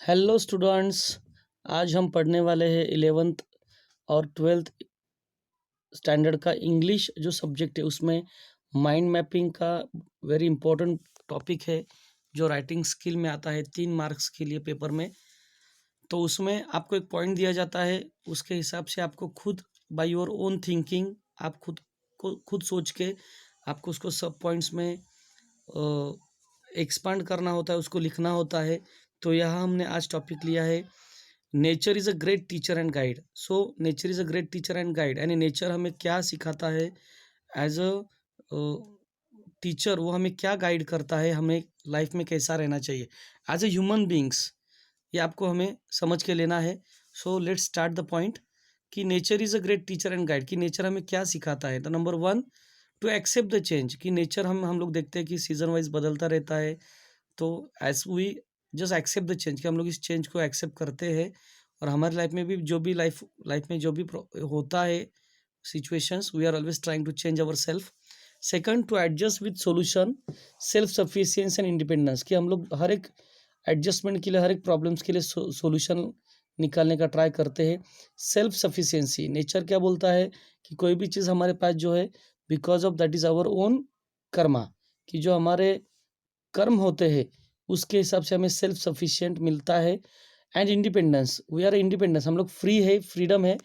Hello students. आज हम पढ़ने वाले हैं 11th और 12th स्टैंडर्ड का इंग्लिश जो सब्जेक्ट है उसमें माइंड मैपिंग का वेरी इंपॉर्टेंट टॉपिक है जो राइटिंग स्किल में आता है 3 मार्क्स के लिए पेपर में। तो उसमें आपको एक पॉइंट दिया जाता है, उसके हिसाब से आपको खुद बाय योर ओन थिंकिंग आप खुद सोच के आपको उसको सब पॉइंट्स में एक्सपांड करना होता है, उसको लिखना होता है। तो यहाँ हमने आज टॉपिक लिया है nature is a great teacher and guide. So nature is a great teacher and guide, यानी नेचर हमें क्या सिखाता है एज अ टीचर, वो हमें क्या गाइड करता है, हमें लाइफ में कैसा रहना चाहिए एज अ ह्यूमन बींग्स, ये आपको हमें समझ के लेना है। So let's start the point कि nature is a great teacher and guide, कि नेचर हमें क्या सिखाता है। तो number 1, to accept the change, कि नेचर हम लोग देखते हैं कि सीजन वाइज बदलता रहता है। तो as we just accept the change, कि हम लोग इस चेंज को एक्सेप्ट करते हैं और हमारी लाइफ में भी जो भी लाइफ में जो भी होता है situations, we are always trying to change our self. Second, to adjust with solution, self sufficiency and independence, कि हम लोग हर एक एडजस्टमेंट के लिए, हर एक प्रॉब्लम्स के लिए सॉल्यूशन निकालने का ट्राई करते हैं। सेल्फ सफिशिएंसी, नेचर क्या बोलता है कि कोई भी चीज़ हमारे पास जो है because of that is our own karma, कि जो हमारे कर्म होते हैं उसके हिसाब से हमें सेल्फ सफिशिएंट मिलता है। And independence, we are independence, हम लोग फ्री है, फ्रीडम है,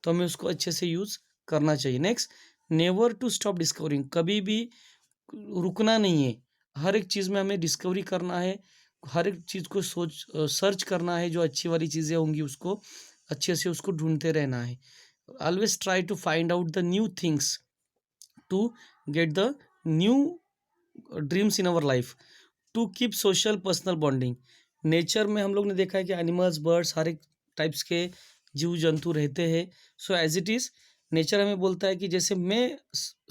तो हमें उसको अच्छे से यूज़ करना चाहिए। Next, never to stop discovering, कभी भी रुकना नहीं है, हर एक चीज़ में हमें डिस्कवरी करना है, हर एक चीज़ को सर्च करना है, जो अच्छी वाली चीज़ें होंगी उसको अच्छे से उसको ढूंढते रहना है। Always try to find out the new things to get the new dreams in our life. To keep social personal bonding, nature में हम लोग ने देखा है कि एनिमल्स, बर्ड्स, हर एक टाइप्स के जीव जंतु रहते हैं। So as it is nature हमें बोलता है कि जैसे मैं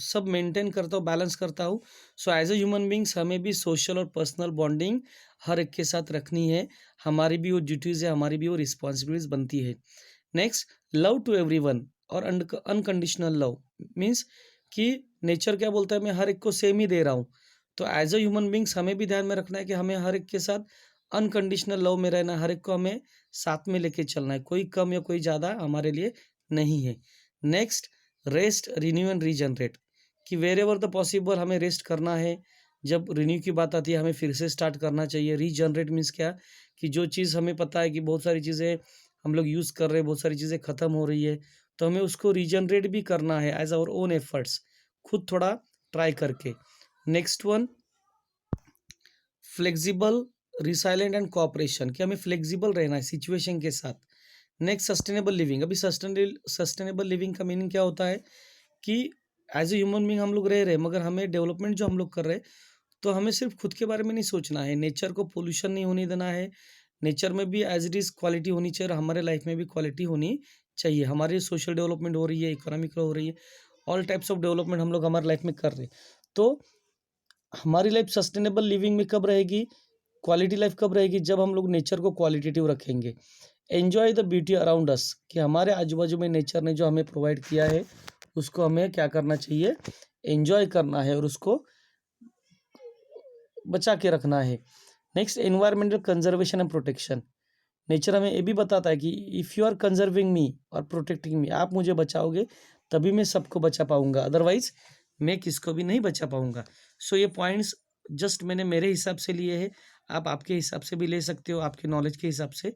सब मेंटेन करता हूँ, बैलेंस करता हूँ, so as a human beings हमें भी सोशल और पर्सनल बॉन्डिंग हर एक के साथ रखनी है। हमारी भी वो ड्यूटीज़ है, हमारी भी वो रिस्पॉन्सिबिलिटीज बनती है। नेक्स्ट, लव टू एवरीवन और अनकंडीशनल लव, मीन्स कि नेचर क्या बोलता है, मैं हर एक को सेम ही दे रहा हूँ। तो एज अ ह्यूमन बींग्स हमें भी ध्यान में रखना है कि हमें हर एक के साथ अनकंडीशनल लव में रहना है, हर एक को हमें साथ में लेके चलना है, कोई कम या कोई ज़्यादा हमारे लिए नहीं है। Next, rest, renew and regenerate, कि वेर एवर द पॉसिबल हमें रेस्ट करना है, जब रिन्यू की बात आती है हमें फिर से स्टार्ट करना चाहिए। रीजनरेट मीन्स क्या, कि जो चीज़ हमें पता है कि बहुत सारी चीज़ें हम लोग यूज़ कर रहे हैं, बहुत सारी चीज़ें ख़त्म हो रही है, तो हमें उसको रीजनरेट भी करना है एज आवर ओन एफर्ट्स, खुद थोड़ा ट्राई करके। Next one, flexible, resilient and cooperation, कि हमें फ्लेक्सिबल रहना है सिचुएशन के साथ। नेक्स्ट, सस्टेनेबल लिविंग, अभी सस्टेनेबल लिविंग का मीनिंग क्या होता है कि एज ए ह्यूमन बीइंग हम लोग रह रहे हैं, मगर हमें डेवलपमेंट जो हम लोग कर रहे हैं, तो हमें सिर्फ खुद के बारे में नहीं सोचना है, नेचर को पोल्यूशन नहीं होने देना है, नेचर में भी एज इट इज़ क्वालिटी होनी चाहिए और हमारे लाइफ में भी क्वालिटी होनी चाहिए। हमारी सोशल डेवलपमेंट हो रही है, इकोनॉमिक हो रही है, ऑल टाइप्स ऑफ डेवलपमेंट हम लोग हमारे लाइफ में कर रहे हैं। तो हमारी लाइफ सस्टेनेबल लिविंग में कब रहेगी, क्वालिटी लाइफ कब रहेगी, जब हम लोग नेचर को क्वालिटेटिव रखेंगे। Enjoy the beauty around us, कि हमारे आजू बाजू में नेचर ने जो हमें प्रोवाइड किया है उसको हमें क्या करना चाहिए, एन्जॉय करना है और उसको बचा के रखना है। Next, environmental conservation and protection, nature हमें ये भी बताता है कि इफ़ यू आर कंजर्विंग मी और प्रोटेक्टिंग मी, आप मुझे बचाओगे तभी मैं सबको बचा पाऊंगा, अदरवाइज मैं किसको भी नहीं बचा पाऊंगा। सो ये पॉइंट्स जस्ट मैंने मेरे हिसाब से लिए हैं, आप आपके हिसाब से भी ले सकते हो, आपके नॉलेज के हिसाब से।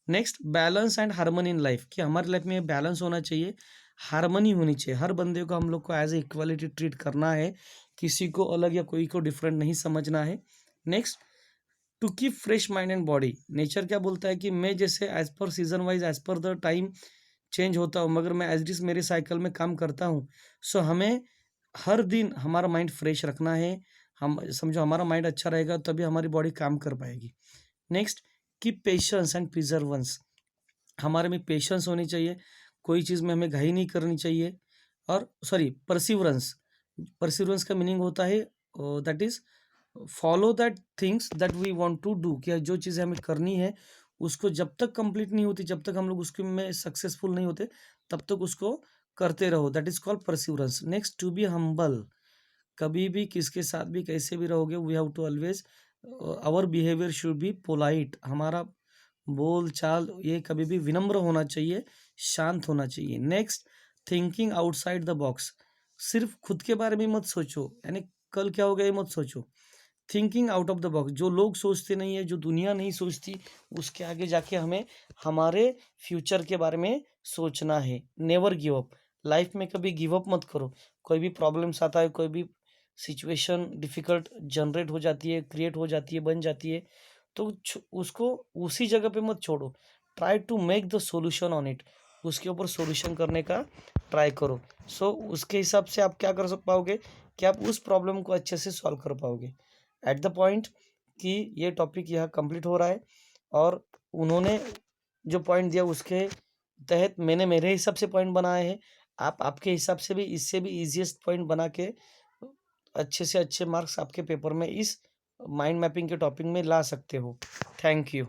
Next, balance and harmony in life, कि हमारी लाइफ में बैलेंस होना चाहिए, हारमोनी होनी चाहिए, हर बंदे को हम लोग को एज ए इक्वालिटी ट्रीट करना है, किसी को अलग या कोई को डिफरेंट नहीं समझना है। Next, to keep fresh mind and body, nature क्या बोलता है कि मैं जैसे as per season wise, as per the time change होता हूँ, मगर मैं एज इट इज़ मेरे साइकिल में काम करता हूँ। सो हमें हर दिन हमारा माइंड फ्रेश रखना है, हम समझो हमारा माइंड अच्छा रहेगा तभी हमारी बॉडी काम कर पाएगी। नेक्स्ट, कीप पेशेंस एंड प्रिजर्वेंस, हमारे में पेशेंस होनी चाहिए, कोई चीज़ में हमें घाई नहीं करनी चाहिए। और सॉरी, परसिवरेंस, परसिवरेंस का मीनिंग होता है that is follow that things that we want to do, कि जो चीज़ें हमें करनी है उसको जब तक कंप्लीट नहीं होती, जब तक हम लोग उसके में सक्सेसफुल नहीं होते, तब तक उसको करते रहो, that is called perseverance. Next, to be humble, कभी भी किसके साथ भी कैसे भी रहोगे, we have to always our behaviour should be polite, हमारा बोल चाल ये कभी भी विनम्र होना चाहिए, शांत होना चाहिए। Next, thinking outside the box. सिर्फ खुद के बारे में मत सोचो, यानी कल क्या होगा ये मत सोचो। Thinking out of the box, जो लोग सोचते नहीं है, जो दुनिया नहीं सोचती, उसके आगे जाके हमें हमारे फ्यूचर के बारे में सोचना है। नेवर गिव अप, लाइफ में कभी गिव अप मत करो। कोई भी प्रॉब्लम्स आता है, कोई भी सिचुएशन डिफिकल्ट जनरेट हो जाती है, क्रिएट हो जाती है, बन जाती है, तो उसको उसी जगह पे मत छोड़ो। Try to make the solution on it, उसके ऊपर सॉल्यूशन करने का ट्राई करो। उसके हिसाब से आप क्या कर पाओगे कि आप उस प्रॉब्लम को अच्छे से सॉल्व कर पाओगे। एट द पॉइंट कि ये टॉपिक यहाँ कंप्लीट हो रहा है, और उन्होंने जो पॉइंट दिया उसके तहत मैंने मेरे हिसाब से पॉइंट बनाए हैं। आप आपके हिसाब से भी इससे भी ईजिएस्ट पॉइंट बना के अच्छे से अच्छे मार्क्स आपके पेपर में इस माइंड मैपिंग के टॉपिक में ला सकते हो। Thank you.